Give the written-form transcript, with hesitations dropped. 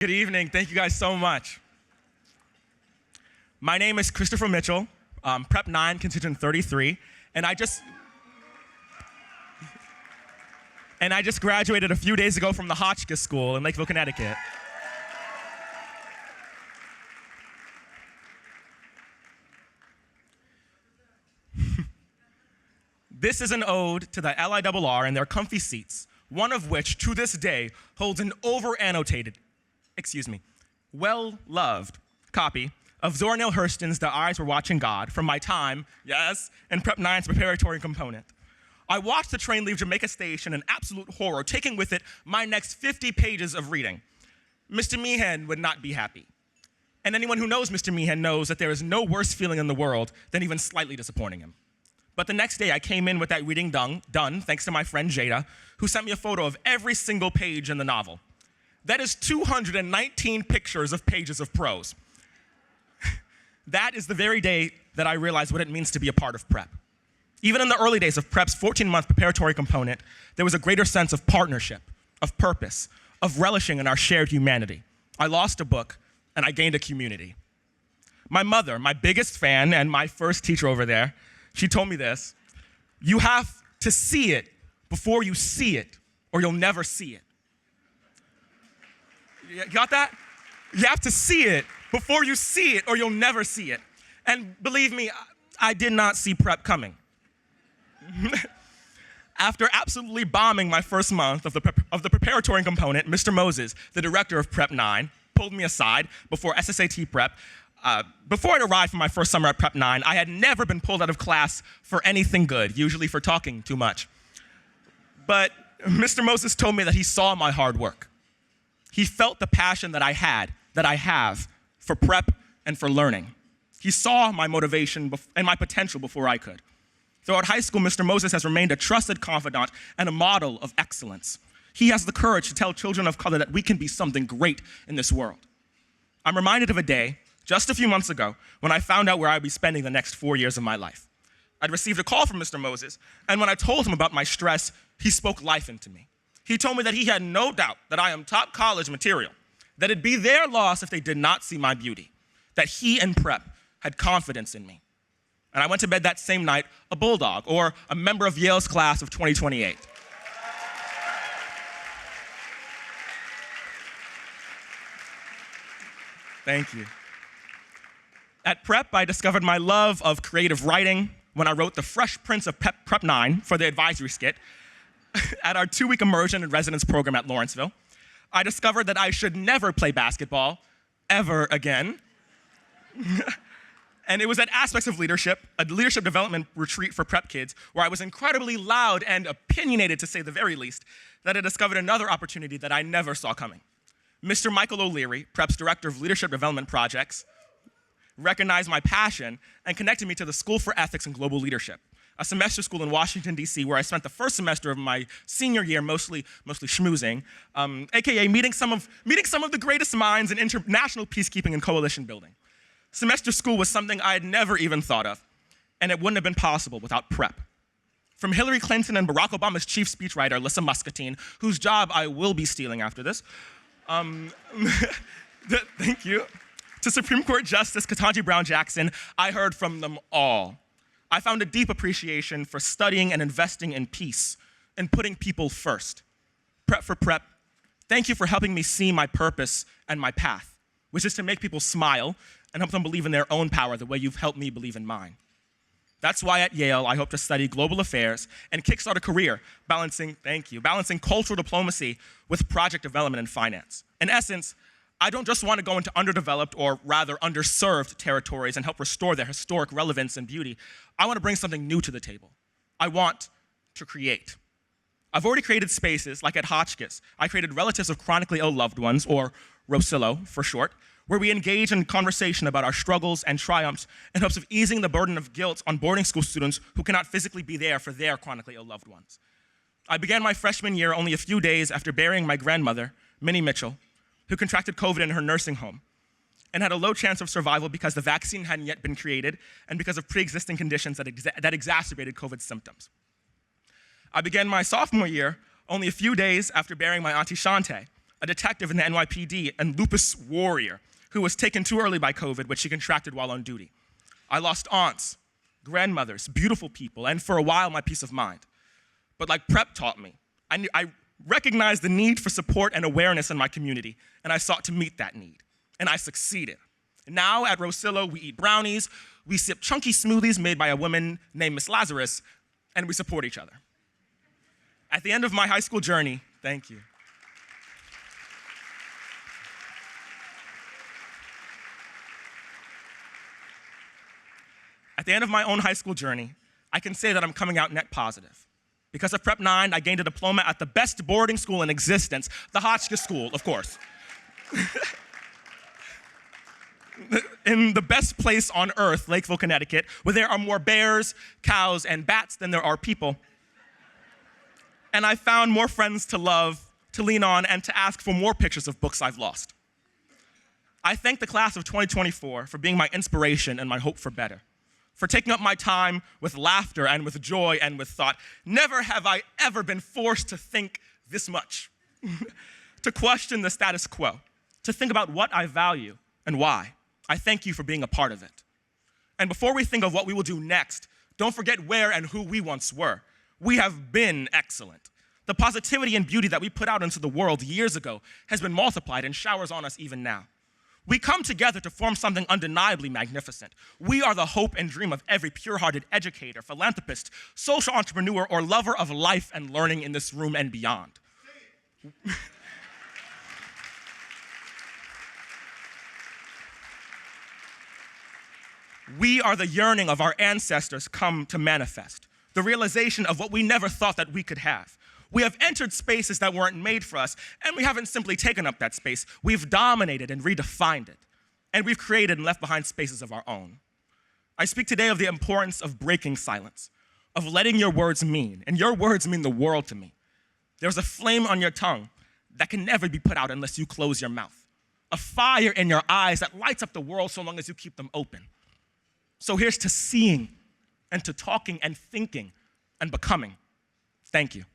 Good evening. Thank you guys so much. My name is Christopher Mitchell, Prep 9, Contingent 33, and I just graduated a few days ago from the Hotchkiss School in Lakeville, Connecticut. This is an ode to the LIRR and their comfy seats, one of which, to this day, holds an well-loved copy of Zora Neale Hurston's The Eyes Were Watching God from my time, yes, in Prep 9's preparatory component. I watched the train leave Jamaica Station in absolute horror, taking with it my next 50 pages of reading. Mr. Meehan would not be happy. And anyone who knows Mr. Meehan knows that there is no worse feeling in the world than even slightly disappointing him. But the next day, I came in with that reading done, thanks to my friend Jada, who sent me a photo of every single page in the novel. That is 219 pictures of pages of prose. That is the very day that I realized what it means to be a part of Prep. Even in the early days of Prep's 14-month preparatory component, there was a greater sense of partnership, of purpose, of relishing in our shared humanity. I lost a book, and I gained a community. My mother, my biggest fan and my first teacher over there, she told me this: you have to see it before you see it, or you'll never see it. You got that? You have to see it before you see it, or you'll never see it. And believe me, I did not see Prep coming. After absolutely bombing my first month of the preparatory component, Mr. Moses, the director of Prep 9, pulled me aside before SSAT Prep. Before I'd arrived for my first summer at Prep 9, I had never been pulled out of class for anything good, usually for talking too much. But Mr. Moses told me that he saw my hard work. He felt the passion that I have for Prep and for learning. He saw my motivation and my potential before I could. Throughout high school, Mr. Moses has remained a trusted confidant and a model of excellence. He has the courage to tell children of color that we can be something great in this world. I'm reminded of a day, just a few months ago, when I found out where I'd be spending the next 4 years of my life. I'd received a call from Mr. Moses, and when I told him about my stress, he spoke life into me. He told me that he had no doubt that I am top college material, that it'd be their loss if they did not see my beauty, that he and Prep had confidence in me. And I went to bed that same night a bulldog, or a member of Yale's class of 2028. Thank you. At Prep, I discovered my love of creative writing when I wrote The Fresh Prince of Prep 9 for the advisory skit at our 2-week immersion and residence program at Lawrenceville. I discovered that I should never play basketball ever again. And it was at Aspects of Leadership, a leadership development retreat for Prep kids, where I was incredibly loud and opinionated, to say the very least, that I discovered another opportunity that I never saw coming. Mr. Michael O'Leary, Prep's Director of Leadership Development Projects, recognized my passion and connected me to the School for Ethics and Global Leadership, a semester school in Washington, D.C., where I spent the first semester of my senior year mostly schmoozing, aka meeting some of the greatest minds in international peacekeeping and coalition building. Semester school was something I had never even thought of, and it wouldn't have been possible without Prep. From Hillary Clinton and Barack Obama's chief speechwriter, Alyssa Muscatine, whose job I will be stealing after this, thank you, to Supreme Court Justice Ketanji Brown Jackson, I heard from them all. I found a deep appreciation for studying and investing in peace and putting people first. Prep for Prep, thank you for helping me see my purpose and my path, which is to make people smile and help them believe in their own power the way you've helped me believe in mine. That's why at Yale, I hope to study global affairs and kickstart a career balancing cultural diplomacy with project development and finance. In essence, I don't just want to go into underdeveloped, or rather underserved, territories and help restore their historic relevance and beauty. I want to bring something new to the table. I want to create. I've already created spaces, like at Hotchkiss. I created Relatives of Chronically Ill Loved Ones, or ROSILLO for short, where we engage in conversation about our struggles and triumphs in hopes of easing the burden of guilt on boarding school students who cannot physically be there for their chronically ill loved ones. I began my freshman year only a few days after burying my grandmother, Minnie Mitchell, who contracted COVID in her nursing home and had a low chance of survival because the vaccine hadn't yet been created and because of pre-existing conditions that exacerbated COVID symptoms. I began my sophomore year only a few days after burying my auntie Shante, a detective in the NYPD, and lupus warrior who was taken too early by COVID, which she contracted while on duty. I lost aunts, grandmothers, beautiful people, and for a while, my peace of mind. But like prep taught me, I recognized the need for support and awareness in my community, and I sought to meet that need, and I succeeded. Now at Rosillo, we eat brownies, we sip chunky smoothies made by a woman named Miss Lazarus, and we support each other. At the end of my high school journey, thank you. At the end of my own high school journey, I can say that I'm coming out net positive. Because of Prep 9, I gained a diploma at the best boarding school in existence, the Hotchkiss School, of course. In the best place on earth, Lakeville, Connecticut, where there are more bears, cows, and bats than there are people. And I found more friends to love, to lean on, and to ask for more pictures of books I've lost. I thank the class of 2024 for being my inspiration and my hope for better, for taking up my time with laughter and with joy and with thought. Never have I ever been forced to think this much, to question the status quo, to think about what I value and why. I thank you for being a part of it. And before we think of what we will do next, don't forget where and who we once were. We have been excellent. The positivity and beauty that we put out into the world years ago has been multiplied and showers on us even now. We come together to form something undeniably magnificent. We are the hope and dream of every pure-hearted educator, philanthropist, social entrepreneur, or lover of life and learning in this room and beyond. We are the yearning of our ancestors come to manifest, the realization of what we never thought that we could have. We have entered spaces that weren't made for us, and we haven't simply taken up that space. We've dominated and redefined it, and we've created and left behind spaces of our own. I speak today of the importance of breaking silence, of letting your words mean, and your words mean the world to me. There's a flame on your tongue that can never be put out unless you close your mouth, a fire in your eyes that lights up the world so long as you keep them open. So here's to seeing and to talking and thinking and becoming. Thank you.